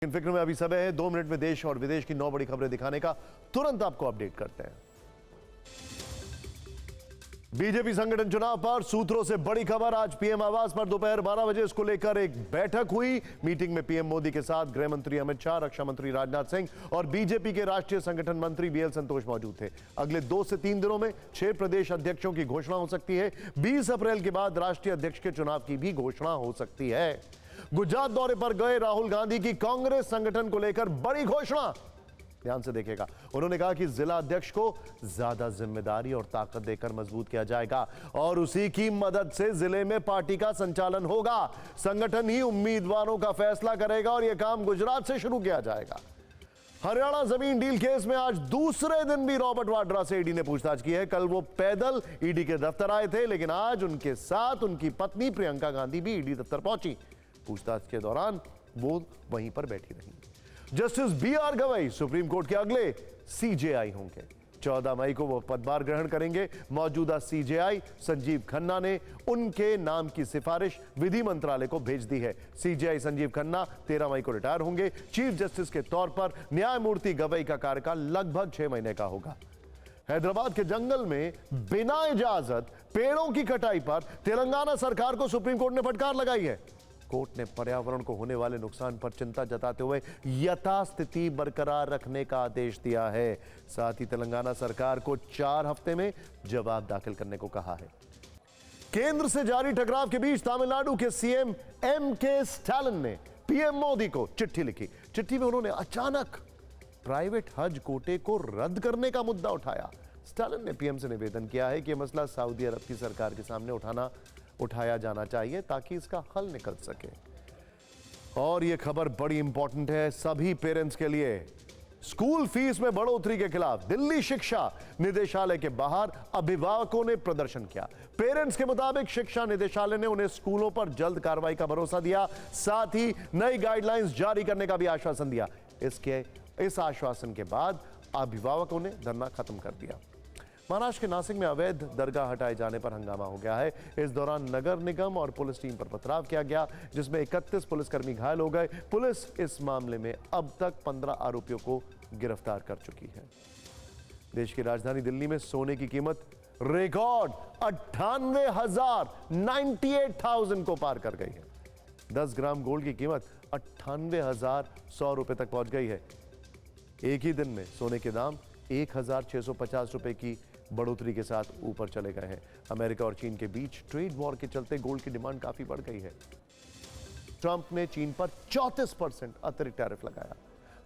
फिक्र में अभी समय है 2 मिनट में देश और विदेश की 9 बड़ी खबरें दिखाने का। तुरंत आपको अपडेट करते हैं। बीजेपी संगठन चुनाव पर सूत्रों से बड़ी खबर। आज पीएम आवास पर दोपहर 12 बजे इसको लेकर एक बैठक हुई। मीटिंग में पीएम मोदी के साथ गृह मंत्री अमित शाह, रक्षा मंत्री राजनाथ सिंह और बीजेपी के राष्ट्रीय संगठन मंत्री बीएल संतोष मौजूद थे। अगले 2 से 3 दिनों में 6 प्रदेश अध्यक्षों की घोषणा हो सकती है। 20 अप्रैल के बाद राष्ट्रीय अध्यक्ष के चुनाव की भी घोषणा हो सकती है। गुजरात दौरे पर गए राहुल गांधी की कांग्रेस संगठन को लेकर बड़ी घोषणा। ध्यान से देखिएगा। उन्होंने कहा कि जिला अध्यक्ष को ज्यादा जिम्मेदारी और ताकत देकर मजबूत किया जाएगा और उसी की मदद से जिले में पार्टी का संचालन होगा। संगठन ही उम्मीदवारों का फैसला करेगा और यह काम गुजरात से शुरू किया जाएगा। हरियाणा जमीन डील केस में आज दूसरे दिन भी रॉबर्ट वाड्रा से ईडी ने पूछताछ की है। कल वो पैदल ईडी के दफ्तर आए थे, लेकिन आज उनके साथ उनकी पत्नी प्रियंका गांधी भी ईडी दफ्तर पहुंची। पूछताछ के दौरान वो वहीं पर बैठी रही। Justice B R Gavai supreme court के अगले सीजेआई होंगे। 14 मई को वो पदभार ग्रहण करेंगे। मौजूदा सीजेआई संजीव खन्ना ने उनके नाम की सिफारिश विधि मंत्रालय को भेज दी है। सीजेआई संजीव खन्ना 13 मई को रिटायर होंगे। चीफ जस्टिस के तौर पर न्यायमूर्ति गवई का कार्यकाल लगभग 6 महीने का होगा। हैदराबाद के जंगल में बिना इजाजत पेड़ों की कटाई पर तेलंगाना सरकार को सुप्रीम कोर्ट ने फटकार लगाई है। कोर्ट ने पर्यावरण को होने वाले नुकसान पर चिंता जताते हुए यथास्थिति बरकरार रखने का आदेश दिया है। साथ ही तेलंगाना सरकार को 4 हफ्ते में जवाब दाखिल करने को कहा है। केंद्र से जारी टकराव के बीच तमिलनाडु के सीएम एमके स्टालिन ने पीएम मोदी को चिट्ठी लिखी। चिट्ठी में उन्होंने अचानक प्राइवेट हज कोटे को रद्द करने का मुद्दा उठाया। स्टालिन ने पीएम से निवेदन किया है कि यह मसला सऊदी अरब की सरकार के सामने उठाया जाना चाहिए ताकि इसका हल निकल सके। और यह खबर बड़ी इंपॉर्टेंट है सभी पेरेंट्स के लिए। स्कूल फीस में बढ़ोतरी के खिलाफ दिल्ली शिक्षा निदेशालय के बाहर अभिभावकों ने प्रदर्शन किया। पेरेंट्स के मुताबिक शिक्षा निदेशालय ने उन्हें स्कूलों पर जल्द कार्रवाई का भरोसा दिया। साथ ही नई गाइडलाइंस जारी करने का भी आश्वासन दिया। इस आश्वासन के बाद अभिभावकों ने धरना खत्म कर दिया। महाराष्ट्र के नासिक में अवैध दरगाह हटाए जाने पर हंगामा हो गया है। इस दौरान नगर निगम और पुलिस टीम पर पथराव किया गया, जिसमें 31 पुलिसकर्मी घायल हो गए। पुलिस इस मामले में अब तक 15 आरोपियों को गिरफ्तार कर चुकी है। देश की राजधानी दिल्ली में सोने की कीमत रिकॉर्ड 98,000 को पार कर गई है। 10 ग्राम गोल्ड की कीमत 98,100 रुपए तक पहुंच गई है। एक ही दिन में सोने के दाम 1,650 रुपए की बढ़ोतरी के साथ ऊपर चले गए हैं। अमेरिका और चीन के बीच ट्रेड वॉर के चलते गोल्ड की डिमांड काफी बढ़ गई है। ट्रंप ने चीन पर 34% अतिरिक्त टैरिफ लगाया,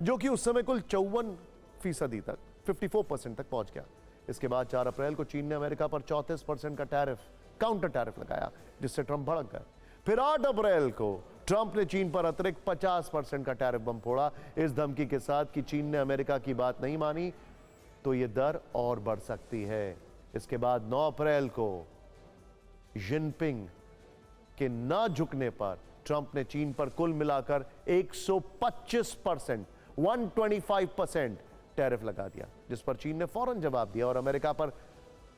जो कि उस समय कुल 54% तक 54% तक पहुंच गया। इसके बाद 4 अप्रैल को चीन ने अमेरिका पर 34% का काउंटर टैरिफ लगाया, जिससे ट्रंप भड़क गए। फिर 8 अप्रैल को ट्रंप ने चीन पर अतिरिक्त 50% का टैरिफ बम फोड़ा, इस धमकी के साथ कि चीन ने अमेरिका की बात नहीं मानी तो यह दर और बढ़ सकती है। इसके बाद 9 अप्रैल को जिनपिंग के न झुकने पर ट्रंप ने चीन पर कुल मिलाकर 125% 125% टैरिफ लगा दिया, जिस पर चीन ने फौरन जवाब दिया और अमेरिका पर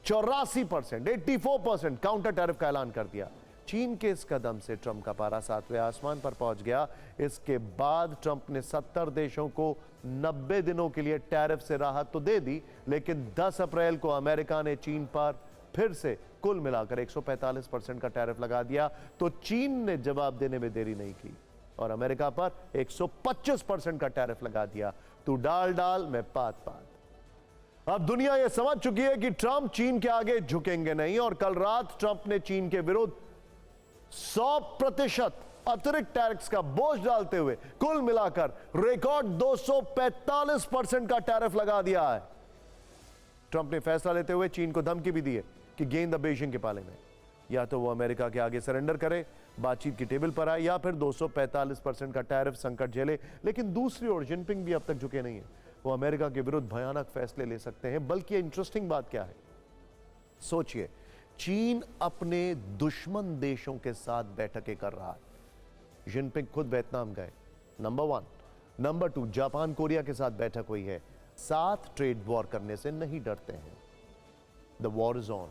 84% 84% काउंटर टैरिफ का ऐलान कर दिया। चीन के इस कदम से ट्रंप का पारा 7वें आसमान पर पहुंच गया। इसके बाद ट्रंप ने 70 देशों को 90 दिनों के लिए टैरिफ से राहत तो दे दी, लेकिन 10 अप्रैल को अमेरिका ने चीन पर फिर से कुल मिलाकर 145% का टैरिफ लगा दिया। तो चीन ने जवाब देने में देरी नहीं की और अमेरिका पर 125% का टैरिफ लगा दिया। तू डाल डाल मैं पात पात। अब दुनिया यह समझ चुकी है कि ट्रंप चीन के आगे झुकेंगे नहीं और कल रात ट्रंप ने चीन के विरुद्ध 100% अतिरिक्त टैरिफ का बोझ डालते हुए कुल मिलाकर रिकॉर्ड 245% का टैरिफ लगा दिया है। ट्रंप ने फैसला लेते हुए चीन को धमकी भी दी है कि गेंद अब बेइजिंग के पाले में, या तो वो अमेरिका के आगे सरेंडर करे, बातचीत की टेबल पर आए, या फिर 245% का टैरिफ संकट झेले। लेकिन दूसरी ओर जिनपिंग भी अब तक झुके नहीं है। वो अमेरिका के विरुद्ध भयानक फैसले ले सकते हैं। बल्कि इंटरेस्टिंग बात क्या है, सोचिए, चीन अपने दुश्मन देशों के साथ बैठकें कर रहा है। जिनपिंग खुद वियतनाम गए, नंबर 1। नंबर 2, जापान कोरिया के साथ बैठक हुई है। साथ ट्रेड वॉर करने से नहीं डरते हैं। The war is on.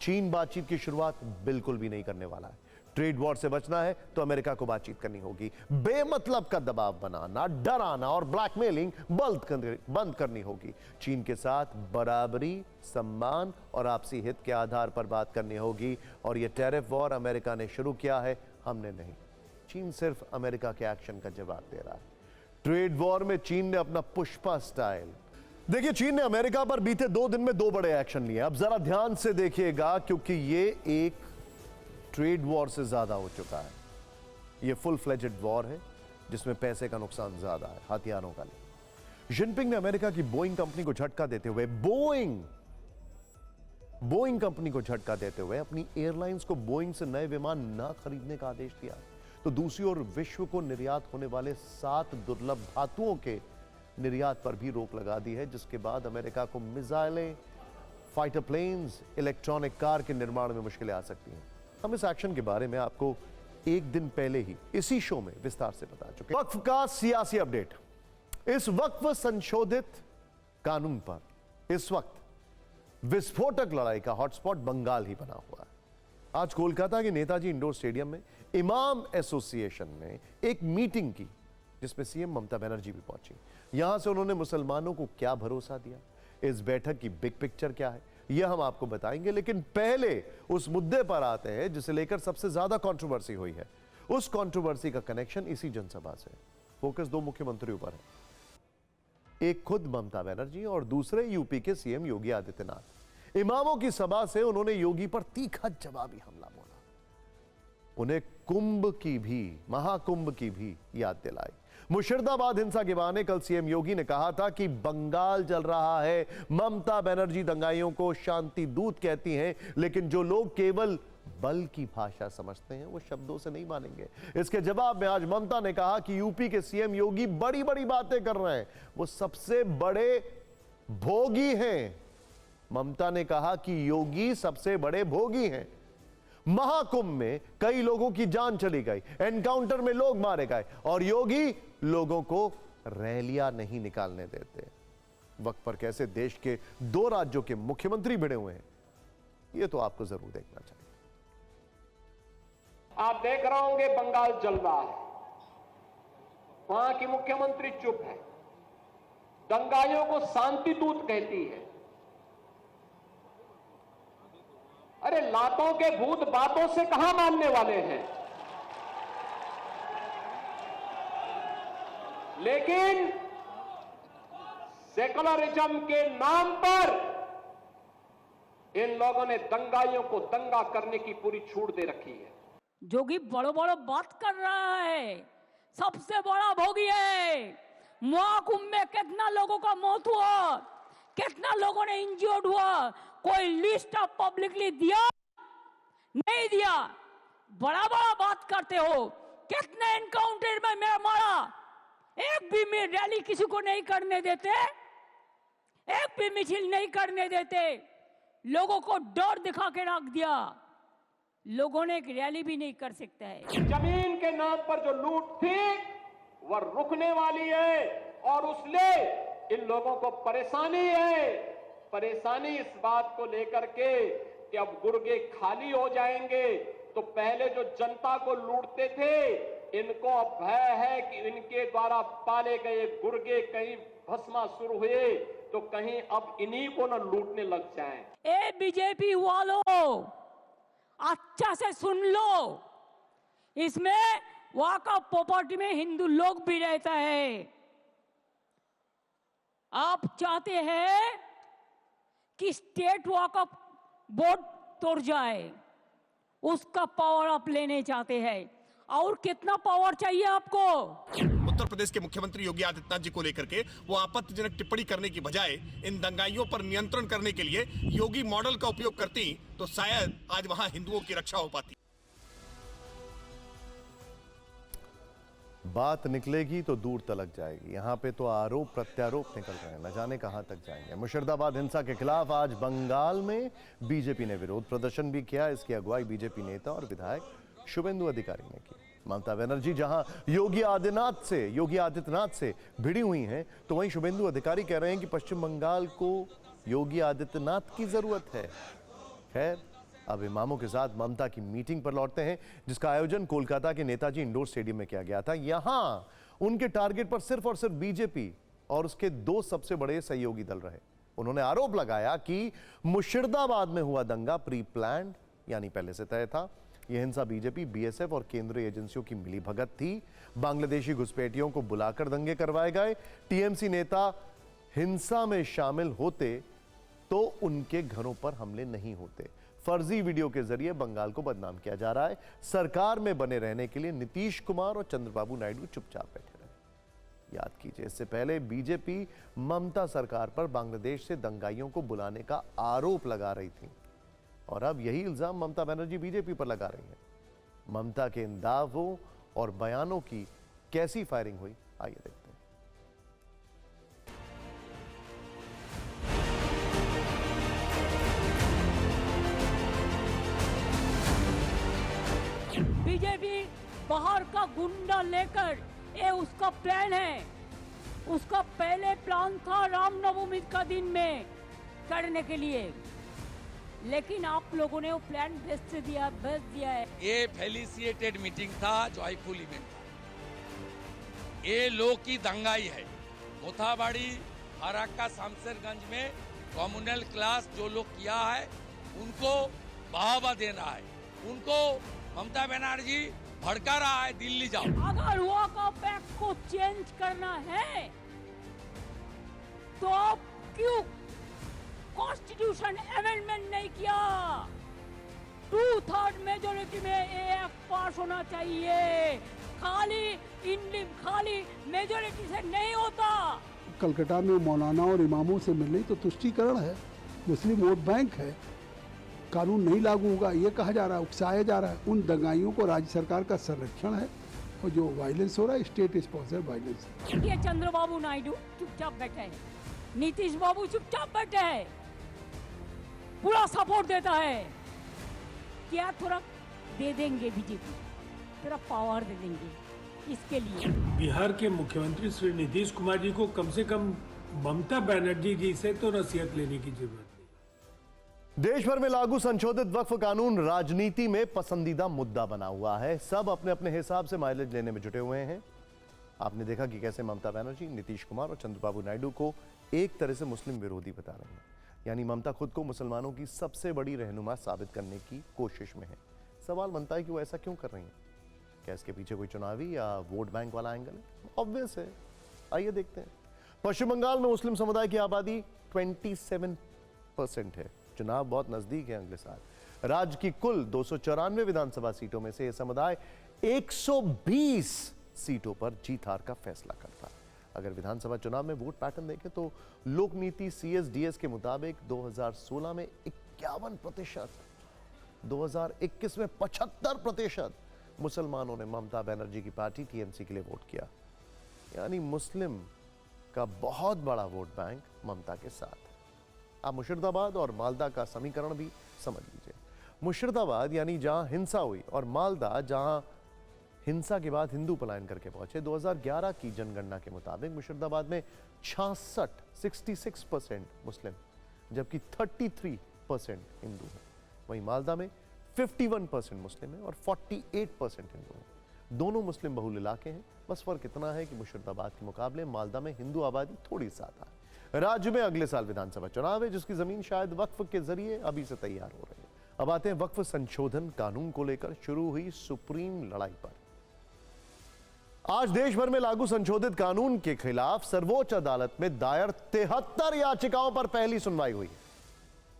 चीन बातचीत की शुरुआत बिल्कुल भी नहीं करने वाला है। ट्रेड वॉर से बचना है तो अमेरिका को बातचीत करनी होगी। बेमतलब का दबाव बनाना, डराना और ब्लैकमेलिंग बंद करनी होगी। चीन के साथ बराबरी, सम्मान और आपसी हित के आधार पर बात करनी होगी। और यह टैरिफ वॉर अमेरिका ने शुरू किया है, हमने नहीं। चीन सिर्फ अमेरिका के एक्शन का जवाब दे रहा है। ट्रेड वॉर में चीन ने अपना पुष्पा स्टाइल देखिए। चीन ने अमेरिका पर बीते 2 दिन में 2 बड़े एक्शन लिए। अब जरा ध्यान से देखिएगा, क्योंकि ये एक ट्रेड वॉर से ज्यादा हो चुका है। ये फुल फ्लेजेड वॉर है जिसमें पैसे का नुकसान ज्यादा है, हथियारों का नहीं। जिनपिंग ने अमेरिका की बोइंग कंपनी को झटका देते हुए बोइंग कंपनी को झटका देते हुए अपनी एयरलाइंस को बोइंग से नए विमान न खरीदने का आदेश दिया। तो दूसरी ओर विश्व को निर्यात होने वाले 7 दुर्लभ धातुओं के निर्यात पर भी रोक लगा दी है, जिसके बाद अमेरिका को मिसाइलें, फाइटर प्लेन्स, इलेक्ट्रॉनिक कार के निर्माण में मुश्किलें आ सकती हैं। हम इस एक्शन के बारे में आपको 1 दिन पहले ही इसी शो में विस्तार से बता चुके हैं। वक्फ का सियासी अपडेट। इस वक्फ संशोधित कानून पर इस वक्त विस्फोटक लड़ाई का हॉटस्पॉट बंगाल ही बना हुआ है। आज कोलकाता के नेताजी इंडोर स्टेडियम में इमाम एसोसिएशन ने एक मीटिंग की, जिसमें सीएम ममता बनर्जी भी पहुंची। यहां से उन्होंने मुसलमानों को क्या भरोसा दिया, इस बैठक की बिग पिक्चर क्या है, यह हम आपको बताएंगे। लेकिन पहले उस मुद्दे पर आते हैं जिसे लेकर सबसे ज्यादा कंट्रोवर्सी हुई है। उस कंट्रोवर्सी का कनेक्शन इसी जनसभा से। फोकस 2 मुख्यमंत्रियों पर है, एक खुद ममता बनर्जी और दूसरे यूपी के सीएम योगी आदित्यनाथ। इमामों की सभा से उन्होंने योगी पर तीखा जवाबी हमला बोला, उन्हें कुंभ की भी, महाकुंभ की भी याद दिलाई। मुर्शिदाबाद हिंसा के बहाने कल सीएम योगी ने कहा था कि बंगाल जल रहा है। ममता बनर्जी दंगाइयों को शांति दूत कहती हैं, लेकिन जो लोग केवल बल की भाषा समझते हैं वो शब्दों से नहीं मानेंगे। इसके जवाब में आज ममता ने कहा कि यूपी के सीएम योगी बड़ी बड़ी बातें कर रहे हैं, वो सबसे बड़े भोगी हैं। ममता ने कहा कि योगी सबसे बड़े भोगी हैं। महाकुंभ में कई लोगों की जान चली गई, एनकाउंटर में लोग मारे गए और योगी लोगों को रैलियां नहीं निकालने देते। वक्त पर कैसे देश के 2 राज्यों के मुख्यमंत्री भिड़े हुए हैं, यह तो आपको जरूर देखना चाहिए। आप देख रहे होंगे बंगाल जल रहा है, वहां की मुख्यमंत्री चुप है, दंगाइयों को शांति दूत कहती है। अरे लातों के भूत बातों से कहां मानने वाले हैं। लेकिन सेकुलरिज्म के नाम पर इन लोगों ने दंगाइयों को दंगा करने की पूरी छूट दे रखी है। जोगी बड़ो बड़ो बात कर रहा है, सबसे बड़ा भोगी है। महाकुंभ में कितना लोगों का मौत हुआ, कितना लोगों ने इंजर्ड हुआ, कोई लिस्ट ऑफ पब्लिकली दिया नहीं दिया। बड़ा बड़ा बात करते हो, कितने एनकाउंटर में मैं मारा, एक भी में रैली किसी को नहीं करने देते, एक भी मिছিল नहीं करने देते, लोगों को डर दिखा के रख दिया। लोगों ने एक रैली भी नहीं कर सकता है। जमीन के नाम पर जो लूट थी वह रुकने वाली है और उसले इन लोगों को परेशानी है। परेशानी इस बात को लेकर के कि अब गुर्गे खाली हो जाएंगे। तो पहले जो जनता को लूटते थे, इनको अब भय है कि इनके द्वारा पाले गए गुर्गे कहीं भस्मासुर हुए तो कहीं अब इन्हीं को न लूटने लग जाएं। ए बीजेपी वालों, अच्छा से सुन लो, इसमें वाका प्रॉपर्टी में हिंदू लोग भी रहता है। आप चाहते हैं कि स्टेट वाकफ बोर्ड तोड़ जाए, उसका पावर आप लेने चाहते हैं। और कितना पावर चाहिए आपको? उत्तर प्रदेश के मुख्यमंत्री योगी आदित्यनाथ जी को लेकर के वो आपत्तिजनक टिप्पणी करने की बजाय इन दंगाइयों पर नियंत्रण करने के लिए योगी मॉडल का उपयोग करती तो शायद आज वहां हिंदुओं की रक्षा हो पाती। बात निकलेगी तो दूर तलक जाएगी। यहां पे तो आरोप प्रत्यारोप निकल रहे हैं, न जाने कहां तक जाएंगे। मुर्शिदाबाद हिंसा के खिलाफ आज बंगाल में बीजेपी ने विरोध प्रदर्शन भी किया। इसकी अगुवाई बीजेपी नेता और विधायक शुभेंदु अधिकारी ने की। ममता बनर्जी जहां योगी आदित्यनाथ से भिड़ी हुई हैं, तो वहीं शुभेंदु अधिकारी कह रहे हैं कि पश्चिम बंगाल को योगी आदित्यनाथ की जरूरत है। खैर, अब इमामों के साथ ममता की मीटिंग पर लौटते हैं, जिसका आयोजन कोलकाता के नेताजी इंडोर स्टेडियम में किया गया था। यहां उनके टारगेट पर सिर्फ और सिर्फ बीजेपी और उसके दो सबसे बड़े सहयोगी दल रहे। उन्होंने आरोप लगाया कि मुर्शिदाबाद में हुआ दंगा प्री प्लान्ड, यानी पहले से तय था। यह हिंसा बीजेपी, बीएसएफ और केंद्रीय एजेंसियों की मिलीभगत थी। बांग्लादेशी घुसपैठियों को बुलाकर दंगे करवाए गए। टीएमसी नेता हिंसा में शामिल होते तो उनके घरों पर हमले नहीं होते। फर्जी वीडियो के जरिए बंगाल को बदनाम किया जा रहा है। सरकार में बने रहने के लिए नीतीश कुमार और चंद्रबाबू नायडू चुपचाप बैठे रहे। याद कीजिए, इससे पहले बीजेपी ममता सरकार पर बांग्लादेश से दंगाइयों को बुलाने का आरोप लगा रही थी और अब यही इल्जाम ममता बनर्जी बीजेपी पर लगा रही है। ममता के इन दावों और बयानों की कैसी फायरिंग हुई, आइए देखते हैं। बीजेपी बाहर का गुंडा लेकर, ये उसका प्लान है। उसका पहले प्लान था रामनवमी का दिन में करने के लिए, लेकिन आप लोगों ने वो प्लान भेज दिया है। ये फेलिसिएटेड मीटिंग था, जॉयफुल इवेंट था। ये लोग की दंगाई है। मोथाबाड़ी, फराक्का, शामशेरगंज में कम्युनल क्लास जो लोग किया है उनको बढ़ावा देना है। उनको ममता बनर्जी भड़का रहा है, दिल्ली जाओ। अगर हुआ का पैक को चेंज करना है तो आप क्यों कॉन्स्टिट्यूशन अमेंडमेंट नहीं किया? 2/3 मेजोरिटी में एएफ पास होना चाहिए। खाली मेजोरिटी से नहीं होता। कलकत्ता में मौलाना और इमामों से मिलने तो तुष्टीकरण है, मुस्लिम वोट बैंक है, कानून नहीं लागू होगा ये कहा जा रहा है, उकसाया जा रहा है। उन दंगाइयों को राज्य सरकार का संरक्षण है और जो वायलेंस हो रहा है स्टेट स्पॉन्सर्ड वायलेंस। ये चंद्रबाबू नायडू चुपचाप बैठे हैं, नीतीश बाबू चुपचाप बैठे हैं, पूरा सपोर्ट देता है। क्या थोड़ा दे देंगे बीजेपी, थोड़ा पावर दे देंगे इसके लिए। बिहार के मुख्यमंत्री श्री नीतीश कुमार जी को कम से कम ममता बनर्जी जी से तो नसीहत लेने की जरूरत नहीं। देश भर में लागू संशोधित वक्फ कानून राजनीति में पसंदीदा मुद्दा बना हुआ है। सब अपने अपने हिसाब से माइलेज लेने में जुटे हुए हैं। आपने देखा कि कैसे ममता बनर्जी, नीतीश कुमार और चंद्रबाबू नायडू को एक तरह से मुस्लिम विरोधी बता रहे हैं। यानी ममता खुद को मुसलमानों की सबसे बड़ी रहनुमा साबित करने की कोशिश में है। सवाल बनता है कि वो ऐसा क्यों कर रही हैं? क्या इसके पीछे कोई चुनावी या वोट बैंक वाला एंगल है? ऑब्वियस है, आइए देखते हैं। पश्चिम बंगाल में मुस्लिम समुदाय की आबादी 27% है। चुनाव बहुत नजदीक है अगले साल। राज्य की कुल 294 विधानसभा सीटों में से यह समुदाय 120 सीटों पर जीत हार का फैसला करता है। अगर विधानसभा चुनाव में वोट पैटर्न देखें तो लोक नीति CSDS के मुताबिक 2016 में 51%, 2021 में 75% मुसलमानों ने ममता बनर्जी की पार्टी TMC के लिए वोट किया। यानी मुस्लिम का बहुत बड़ा वोट बैंक ममता के साथ है। आप मुर्शिदाबाद और मालदा का समीकरण भी समझ लीजिए। मुर्शिदाबाद यानी जहां हिंसा हुई और मालदा जहां हिंसा के बाद हिंदू पलायन करके पहुंचे। 2011 की जनगणना के मुताबिक मुर्शिदाबाद में 66% मुस्लिम जबकि 33% हिंदू हैं। वहीं मालदा में 51% मुस्लिम है और 48% हिंदू हैं। दोनों मुस्लिम बहुल इलाके हैं, बस फर्क इतना है कि मुर्शिदाबाद के मुकाबले मालदा में हिंदू आबादी थोड़ी ज्यादा है। राज्य में अगले साल विधानसभा चुनाव है, जिसकी जमीन शायद वक्फ के जरिए अभी से तैयार हो रही है। अब आते हैं वक्फ संशोधन कानून को लेकर शुरू हुई सुप्रीम लड़ाई पर। आज देश भर में लागू संशोधित कानून के खिलाफ सर्वोच्च अदालत में दायर 73 याचिकाओं पर पहली सुनवाई हुई।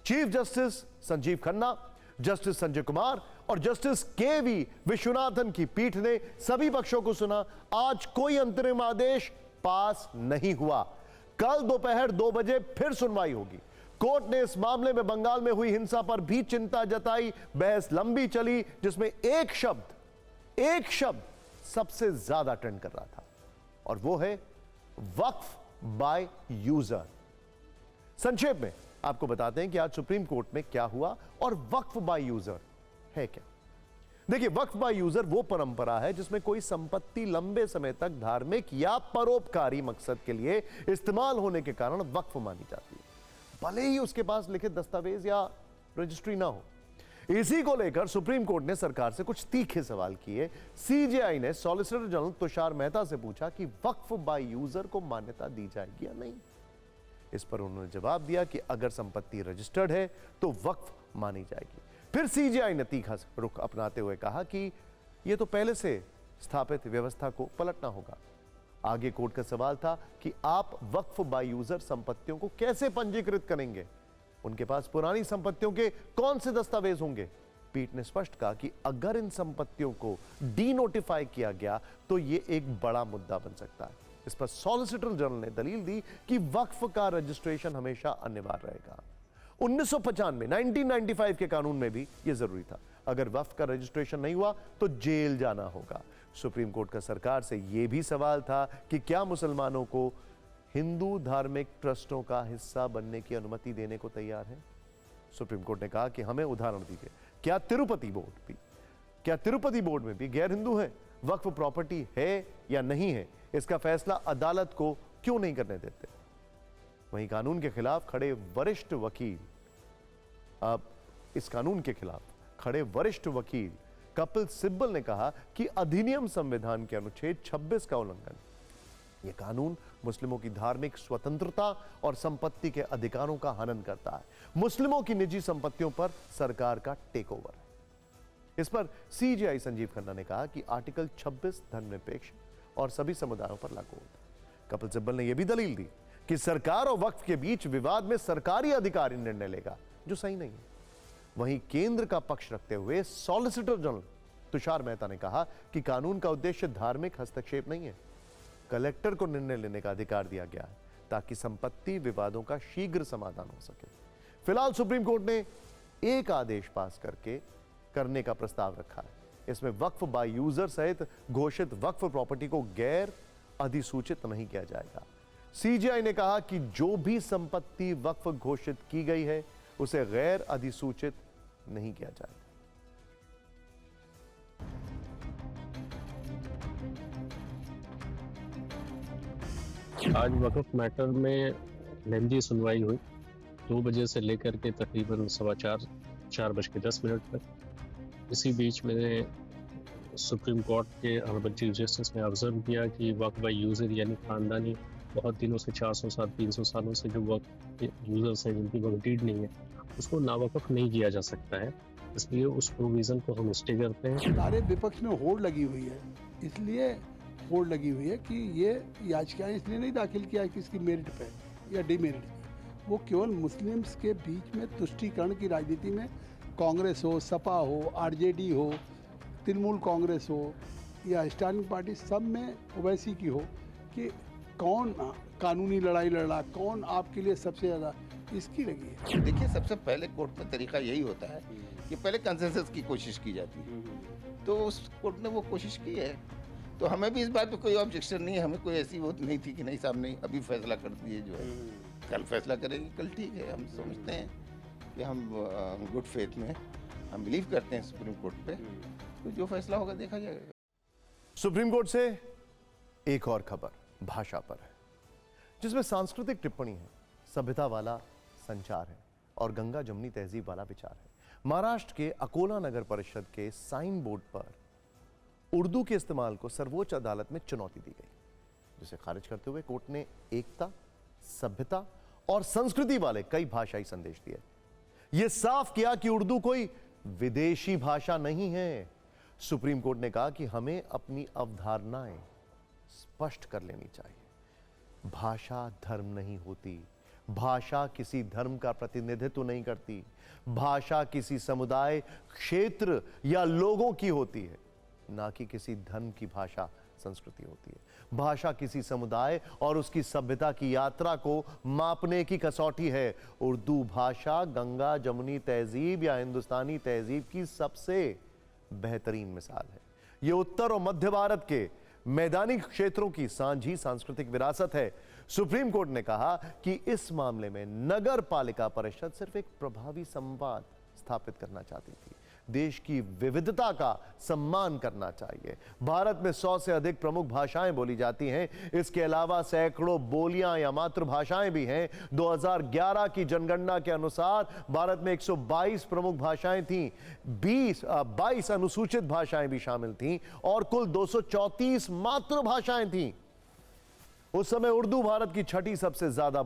Chief justice Sanjeev Khanna, justice Sanjay Kumar और जस्टिस KV विश्वनाथन की पीठ ने सभी पक्षों को सुना। आज कोई अंतरिम आदेश पास नहीं हुआ। कल दोपहर 2 बजे फिर सुनवाई होगी। कोर्ट ने इस मामले में बंगाल में हुई हिंसा पर भी चिंता जताई। बहस लंबी चली, जिसमें एक शब्द सबसे ज्यादा ट्रेंड कर रहा था और वो है वक्फ बाय यूजर। संक्षेप में आपको बताते हैं कि आज सुप्रीम कोर्ट में क्या हुआ और वक्फ बाय यूजर है क्या। देखिए, वक्फ बाय यूजर वो परंपरा है जिसमें कोई संपत्ति लंबे समय तक धार्मिक या परोपकारी मकसद के लिए इस्तेमाल होने के कारण वक्फ मानी जाती है, भले ही उसके पास लिखित दस्तावेज या रजिस्ट्री ना हो। इसी को लेकर सुप्रीम कोर्ट ने सरकार से कुछ तीखे सवाल किए। सीजेआई ने सॉलिसिटर जनरल तुषार मेहता से पूछा कि वक्फ बाय यूजर को मान्यता दी जाएगी या नहीं। इस पर उन्होंने जवाब दिया कि अगर संपत्ति रजिस्टर्ड है तो वक्फ मानी जाएगी। फिर सीजेआई ने तीखा रुख अपनाते हुए कहा कि यह तो पहले से स्थापित व्यवस्था को पलटना होगा। आगे कोर्ट का सवाल था कि आप वक्फ बाय यूजर संपत्तियों को कैसे पंजीकृत करेंगे, उनके पास पुरानी संपत्तियों के कौन से दस्तावेज होंगे। पीठ ने स्पष्ट कहा कि अगर इन संपत्तियों को डी नोटिफाई किया गया तो यह एक बड़ा मुद्दा बन सकता है। इस पर सॉलिसिटर जनरल ने दलील दी कि वक्फ का रजिस्ट्रेशन हमेशा अनिवार्य रहेगा। 1995 के कानून में भी यह जरूरी था। अगर वक्फ का रजिस्ट्रेशन नहीं हुआ तो जेल जाना होगा। सुप्रीम कोर्ट का सरकार से यह भी सवाल था कि क्या मुसलमानों को हिंदू धार्मिक ट्रस्टों का हिस्सा बनने की अनुमति देने को तैयार है। सुप्रीम कोर्ट ने कहा कि हमें उदाहरण दीजिए, क्या तिरुपति बोर्ड में भी गैर हिंदू हैं, वक्फ प्रॉपर्टी है या नहीं है, इसका फैसला अदालत को क्यों नहीं करने देते। वहीं कानून के खिलाफ खड़े वरिष्ठ वकील कपिल सिब्बल ने कहा कि अधिनियम संविधान के अनुच्छेद 26 का उल्लंघन। यह कानून मुस्लिमों की धार्मिक स्वतंत्रता और संपत्ति के अधिकारों का हनन करता है। मुस्लिमों की निजी संपत्तियों पर सरकार का टेक ओवर है। इस पर सीजेआई संजीव खन्ना ने कहा कि आर्टिकल 26 धर्मनिरपेक्ष और सभी समुदायों पर लागू होता है। कपिल सिब्बल ने यह भी दलील दी कि सरकार और वक्फ के बीच विवाद में सरकारी अधिकारी निर्णय लेगा, जो सही नहीं है। वहीं केंद्र का पक्ष रखते हुए सॉलिसिटर जनरल तुषार मेहता ने कहा कि कानून का उद्देश्य धार्मिक हस्तक्षेप नहीं है। कलेक्टर को निर्णय लेने का अधिकार दिया गया है ताकि संपत्ति विवादों का शीघ्र समाधान हो सके। फिलहाल सुप्रीम कोर्ट ने एक आदेश पास करने का प्रस्ताव रखा है। इसमें वक्फ बाय यूजर सहित घोषित वक्फ प्रॉपर्टी को गैर अधिसूचित नहीं किया जाएगा। सीजेआई ने कहा कि जो भी संपत्ति वक्फ घोषित की गई है उसे गैर अधिसूचित नहीं किया जाएगा। आज वक्फ मैटर में लंबी सुनवाई हुई। 2 बजे से लेकर के तकरीबन 4:10 तक। इसी बीच मैंने सुप्रीम कोर्ट के ऑनरेबल चीफ जस्टिस ने ऑब्जर्व किया कि वक्फ बाय यूजर यानी खानदानी बहुत दिनों से 400 साल 300 सालों से जो वक्फ यूजर्स हैं जिनकी वक्फ डीड नहीं है उसको नावकफ नहीं किया जा सकता है। इसलिए उस प्रोविजन को हम स्टे करते हैं। सारे विपक्ष में होड़ लगी हुई है, इसलिए होड़ लगी हुई है कि ये याचिकाएं इसलिए नहीं दाखिल किया कि इसकी मेरिट पे या डिमेरिट पे। वो केवल मुस्लिम्स के बीच में तुष्टीकरण की राजनीति में कांग्रेस हो, सपा हो, आरजेडी हो, तृणमूल कांग्रेस हो या स्टैंडिंग पार्टी, सब में ओवैसी की हो कि कौन कानूनी लड़ाई लड़ रहा, कौन आपके लिए सबसे ज़्यादा, इसकी लगी है। देखिए, सबसे पहले कोर्ट में तरीका यही होता है कि पहले कंसेंसस की कोशिश की जाती है, तो उस कोर्ट ने वो कोशिश की है। तो हमें भी इस बात पे कोई ऑब्जेक्शन नहीं है। हमें कोई ऐसी वो नहीं थी कि नहीं साहब नहीं अभी फैसला कर दिए, जो है कल फैसला करेंगे, कल ठीक है। हम समझते हैं कि हम गुड फेथ में हम बिलीव करते हैं सुप्रीम कोर्ट पे, तो जो फैसला होगा देखा जाएगा। सुप्रीम कोर्ट से एक और खबर भाषा पर है, जिसमें सांस्कृतिक टिप्पणी है, सभ्यता वाला संचार है और गंगा जमुनी तहजीब वाला विचार है। महाराष्ट्र के अकोला नगर परिषद के साइन बोर्ड पर उर्दू के इस्तेमाल को सर्वोच्च अदालत में चुनौती दी गई, जिसे खारिज करते हुए कोर्ट ने एकता, सभ्यता और संस्कृति वाले कई भाषाई संदेश दिए। यह साफ किया कि उर्दू कोई विदेशी भाषा नहीं है। सुप्रीम कोर्ट ने कहा कि हमें अपनी अवधारणाएं स्पष्ट कर लेनी चाहिए। भाषा धर्म नहीं होती, भाषा किसी धर्म का प्रतिनिधित्व नहीं करती, भाषा किसी समुदाय, क्षेत्र या लोगों की होती है, ना कि किसी धर्म की भाषा संस्कृति होती है। भाषा किसी समुदाय और उसकी सभ्यता की यात्रा को मापने की कसौटी है। उर्दू भाषा गंगा जमुनी तहजीब या हिंदुस्तानी तहजीब की सबसे बेहतरीन मिसाल है। यह उत्तर और मध्य भारत के मैदानी क्षेत्रों की सांझी सांस्कृतिक विरासत है। सुप्रीम कोर्ट ने कहा कि इस मामले में नगर पालिका परिषद सिर्फ एक प्रभावी संवाद स्थापित करना चाहती थी, देश की विविधता का सम्मान करना चाहिए। भारत में 100 से अधिक प्रमुख भाषाएं बोली जाती हैं। इसके अलावा सैकड़ों बोलियां या मातृभाषाएं भी हैं। 2011 की जनगणना के अनुसार भारत में 122 प्रमुख भाषाएं थीं, 22 अनुसूचित भाषाएं भी शामिल थीं और कुल 234 मातृभाषाएं थीं। उस समय उर्दू भारत की छठी सबसे ज्यादा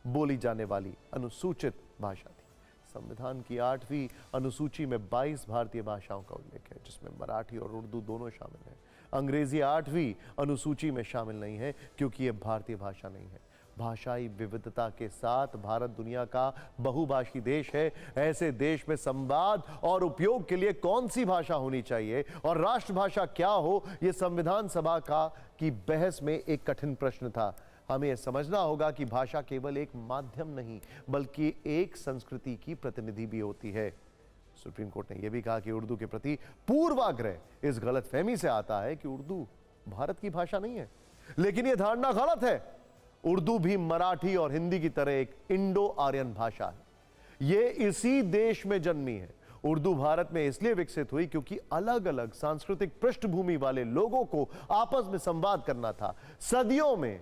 बोली जाने वाली अनुसूचित भाषा थी। संविधान की 8वीं अनुसूची में 22 भारतीय भाषाओं का उल्लेख है, जिसमें मराठी और उर्दू दोनों शामिल हैं। अंग्रेजी 8वीं अनुसूची में शामिल नहीं है क्योंकि यह भारतीय भाषा नहीं है। भाषाई विविधता के साथ भारत दुनिया का बहुभाषी देश है। ऐसे देश में संवाद और उपयोग के लिए कौन सी भाषा होनी चाहिए और राष्ट्रभाषा क्या हो, यह संविधान सभा की बहस में एक कठिन प्रश्न था। हमें यह समझना होगा कि भाषा केवल एक माध्यम नहीं बल्कि एक संस्कृति की प्रतिनिधि भी होती है। सुप्रीम कोर्ट ने यह भी कहा कि उर्दू के प्रति पूर्वाग्रह इस गलतफहमी से आता है कि उर्दू भारत की भाषा नहीं है, लेकिन यह धारणा गलत है। उर्दू भी मराठी और हिंदी की तरह एक इंडो आर्यन भाषा है। यह इसी देश में जन्मी है। उर्दू भारत में इसलिए विकसित हुई क्योंकि अलग अलग सांस्कृतिक पृष्ठभूमि वाले लोगों को आपस में संवाद करना था। सदियों में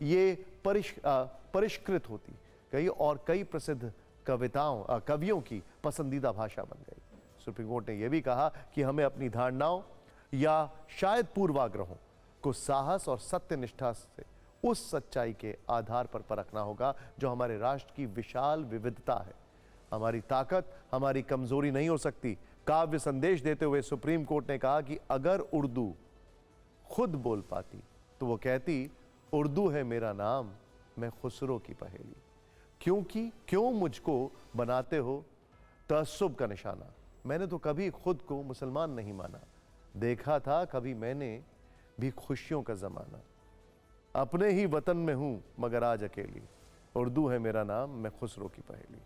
ये परिष्कृत होती कई प्रसिद्ध कवियों की पसंदीदा भाषा बन गई। सुप्रीम कोर्ट ने यह भी कहा कि हमें अपनी धारणाओं या शायद पूर्वाग्रहों को साहस और सत्यनिष्ठा से उस सच्चाई के आधार पर परखना होगा जो हमारे राष्ट्र की विशाल विविधता है। हमारी ताकत हमारी कमजोरी नहीं हो सकती। काव्य संदेश देते हुए सुप्रीम कोर्ट ने कहा कि अगर उर्दू खुद बोल पाती तो वो कहती, उर्दू है मेरा नाम, मैं खुसरो की पहेली। क्यों मुझको बनाते हो तअस्सुब का निशाना। मैंने तो कभी खुद को मुसलमान नहीं माना, देखा था कभी मैंने भी खुशियों का जमाना। अपने ही वतन में हूं मगर आज अकेली, उर्दू है मेरा नाम, मैं खुसरो की पहेली।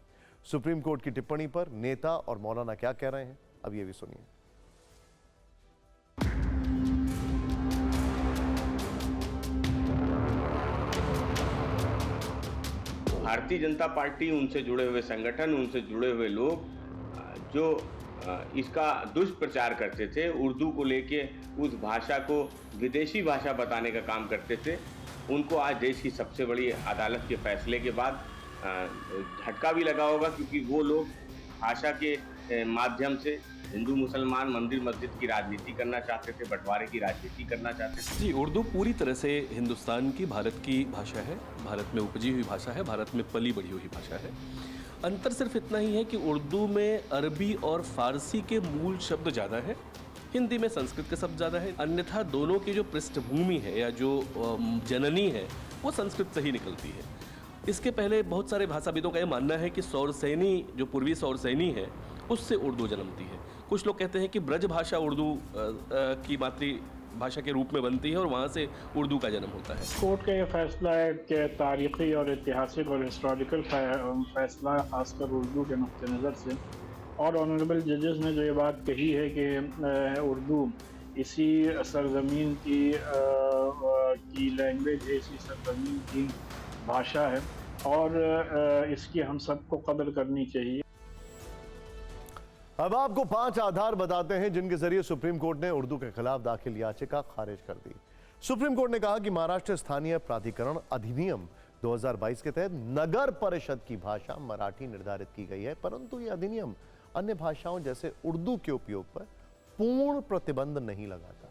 सुप्रीम कोर्ट की टिप्पणी पर नेता और मौलाना क्या कह रहे हैं, अब ये भी सुनिए। भारतीय जनता पार्टी, उनसे जुड़े हुए संगठन, उनसे जुड़े हुए लोग जो इसका दुष्प्रचार करते थे, उर्दू को लेके उस भाषा को विदेशी भाषा बताने का काम करते थे, उनको आज देश की सबसे बड़ी अदालत के फैसले के बाद झटका भी लगा होगा, क्योंकि वो लोग भाषा के माध्यम से हिंदू मुसलमान मंदिर मस्जिद की राजनीति करना चाहते थे, बंटवारे की राजनीति करना चाहते थे। जी, उर्दू पूरी तरह से हिंदुस्तान की, भारत की भाषा है, भारत में उपजी हुई भाषा है, भारत में पली बढ़ी हुई भाषा है। अंतर सिर्फ इतना ही है कि उर्दू में अरबी और फारसी के मूल शब्द ज़्यादा हैं, हिंदी में संस्कृत के शब्द ज़्यादा है। अन्यथा दोनों की जो पृष्ठभूमि है या जो जननी है वो संस्कृत से ही निकलती है। इसके पहले बहुत सारे भाषाविदों का ये मानना है कि सौरसैनी, जो पूर्वी सौरसैनी है, उससे उर्दू जन्मती है। कुछ लोग कहते हैं कि ब्रज भाषा उर्दू की मातृभाषा के रूप में बनती है और वहाँ से उर्दू का जन्म होता है। कोर्ट का ये फैसला है कि तारीख़ी और ऐतिहासिक और हिस्टोरिकल फैसला खासकर उर्दू के नुक्ते नज़र से, और ऑनरेबल जजेस ने जो ये बात कही है कि उर्दू इसी सरजमीन की लैंग्वेज है, इसी सरजमीन की भाषा है और इसकी हम सबको कदर करनी चाहिए। अब आपको 5 आधार बताते हैं जिनके जरिए सुप्रीम कोर्ट ने उर्दू के खिलाफ दाखिल याचिका खारिज कर दी। सुप्रीम कोर्ट ने कहा कि महाराष्ट्र स्थानीय प्राधिकरण अधिनियम 2022 के तहत नगर परिषद की भाषा मराठी निर्धारित की गई है, परंतु यह अधिनियम अन्य भाषाओं जैसे उर्दू के उपयोग पर पूर्ण प्रतिबंध नहीं लगाता।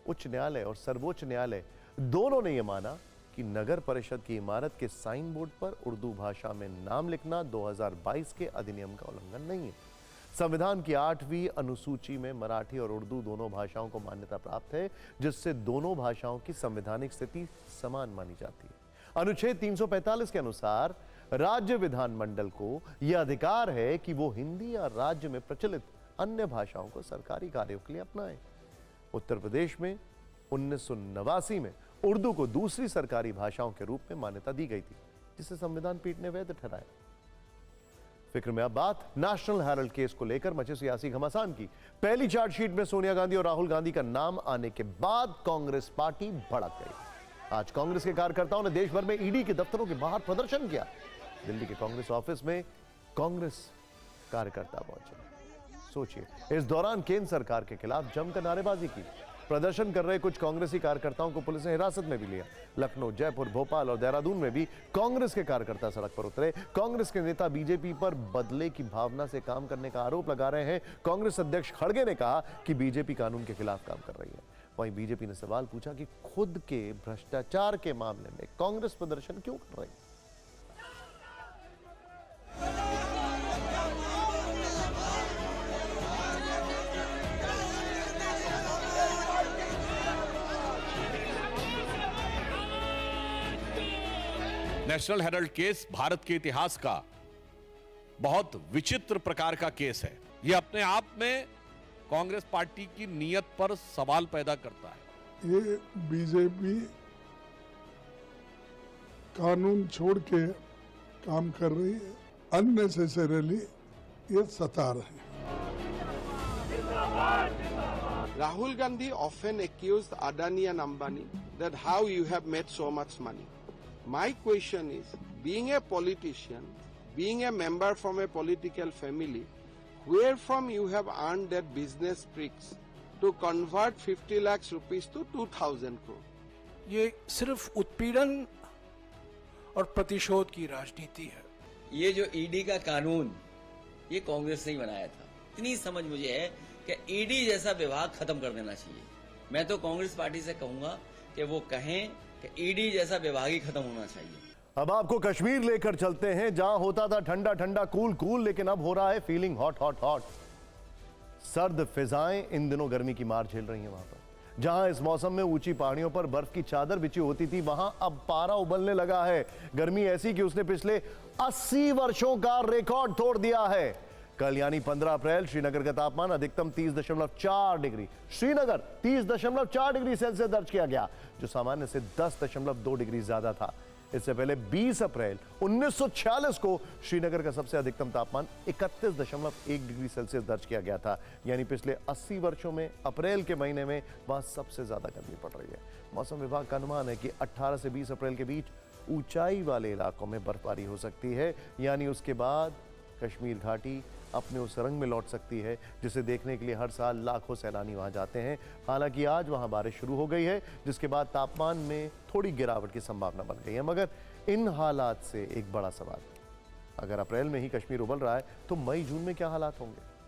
उच्च न्यायालय और सर्वोच्च न्यायालय दोनों ने यह माना कि नगर परिषद की इमारत के साइन बोर्ड पर उर्दू भाषा में नाम लिखना 2022 के अधिनियम का उल्लंघन नहीं है। संविधान की 8वीं अनुसूची में मराठी और उर्दू दोनों भाषाओं को मान्यता प्राप्त है, जिससे दोनों भाषाओं की संवैधानिक स्थिति समान मानी जाती है। अनुच्छेद 345 के अनुसार राज्य विधानमंडल को यह अधिकार है कि वो हिंदी या राज्य में प्रचलित अन्य भाषाओं को सरकारी कार्यों के लिए अपनाए। उत्तर प्रदेश में 1989 में उर्दू को दूसरी सरकारी भाषाओं के रूप में मान्यता दी गई थी, जिसे संविधान पीठ ने वैध ठहराया। फिक्र में अब बात नेशनल हेराल्ड केस को लेकर मचे सियासी घमासान की। पहली चार्जशीट में सोनिया गांधी और राहुल गांधी का नाम आने के बाद कांग्रेस पार्टी भड़क गई। आज कांग्रेस के कार्यकर्ताओं ने देश भर में ईडी के दफ्तरों के बाहर प्रदर्शन किया। दिल्ली के कांग्रेस ऑफिस में कांग्रेस कार्यकर्ता पहुंचे। सोचिए, इस दौरान केंद्र सरकार के खिलाफ जमकर नारेबाजी की। प्रदर्शन कर रहे कुछ कांग्रेसी कार्यकर्ताओं को पुलिस ने हिरासत में भी लिया। लखनऊ, जयपुर, भोपाल और देहरादून में भी कांग्रेस के कार्यकर्ता सड़क पर उतरे। कांग्रेस के नेता बीजेपी पर बदले की भावना से काम करने का आरोप लगा रहे हैं। कांग्रेस अध्यक्ष खड़गे ने कहा कि बीजेपी कानून के खिलाफ काम कर रही है। वहीं बीजेपी ने सवाल पूछा कि खुद के भ्रष्टाचार के मामले में कांग्रेस प्रदर्शन क्यों कर रही है। नेशनल हेराल्ड केस भारत के इतिहास का बहुत विचित्र प्रकार का केस है। यह अपने आप में कांग्रेस पार्टी की नीयत पर सवाल पैदा करता है। ये बीजेपी कानून छोड़ के काम कर रही है, अननेसेसरीली ये सता रहे हैं। Rahul Gandhi often accused Adani and Ambani that how you have made so much money. My question is, being a politician, being a member from a political family, where from you have earned that business tricks to convert 50 lakhs rupees to 2000 crore? ये सिर्फ उत्पीड़न और प्रतिशोध की राजनीति है। ये जो ईडी का कानून ये कांग्रेस ने ही बनाया था। इतनी समझ मुझे है कि ईडी जैसा विभाग खत्म कर देना चाहिए। मैं तो कांग्रेस पार्टी से कहूंगा कि वो कहें कि ईडी जैसा विभाग ही खत्म होना चाहिए। अब आपको कश्मीर लेकर चलते हैं, जहां होता था ठंडा ठंडा कूल कूल, लेकिन अब हो रहा है फीलिंग हॉट हॉट हॉट। सर्द फिजाएं इन दिनों गर्मी की मार झेल रही हैं वहां पर। जहां इस मौसम में ऊंची पहाड़ियों पर बर्फ की चादर बिछी होती थी, वहां अब पारा उबलने लगा है। गर्मी ऐसी कि उसने पिछले 80 वर्षों का रिकॉर्ड तोड़ दिया है। कल यानी 15 अप्रैल श्रीनगर का तापमान अधिकतम 30.4 डिग्री, श्रीनगर 30.4 डिग्री सेल्सियस दर्ज किया गया, जो सामान्य से 10.2 डिग्री ज्यादा था। इससे पहले 20 अप्रैल 1946 को श्रीनगर का सबसे अधिकतम तापमान 31.1 डिग्री सेल्सियस दर्ज किया गया था। यानी पिछले 80 वर्षों में अप्रैल के महीने में वहां सबसे ज्यादा गर्मी पड़ रही है। मौसम विभाग का अनुमान है कि 18 से 20 अप्रैल के बीच ऊंचाई वाले इलाकों में बर्फबारी हो सकती है। यानी उसके बाद कश्मीर घाटी अपने उस रंग में लौट सकती है जिसे देखने के लिए हर साल लाखों सैलानी वहां जाते हैं। हालांकि आज वहां बारिश शुरू हो गई है, जिसके बाद तापमान में थोड़ी गिरावट की संभावना बन गई है। मगर इन हालात से एक बड़ा सवाल, अगर अप्रैल में ही कश्मीर उबल रहा है तो मई जून में क्या हालात होंगे?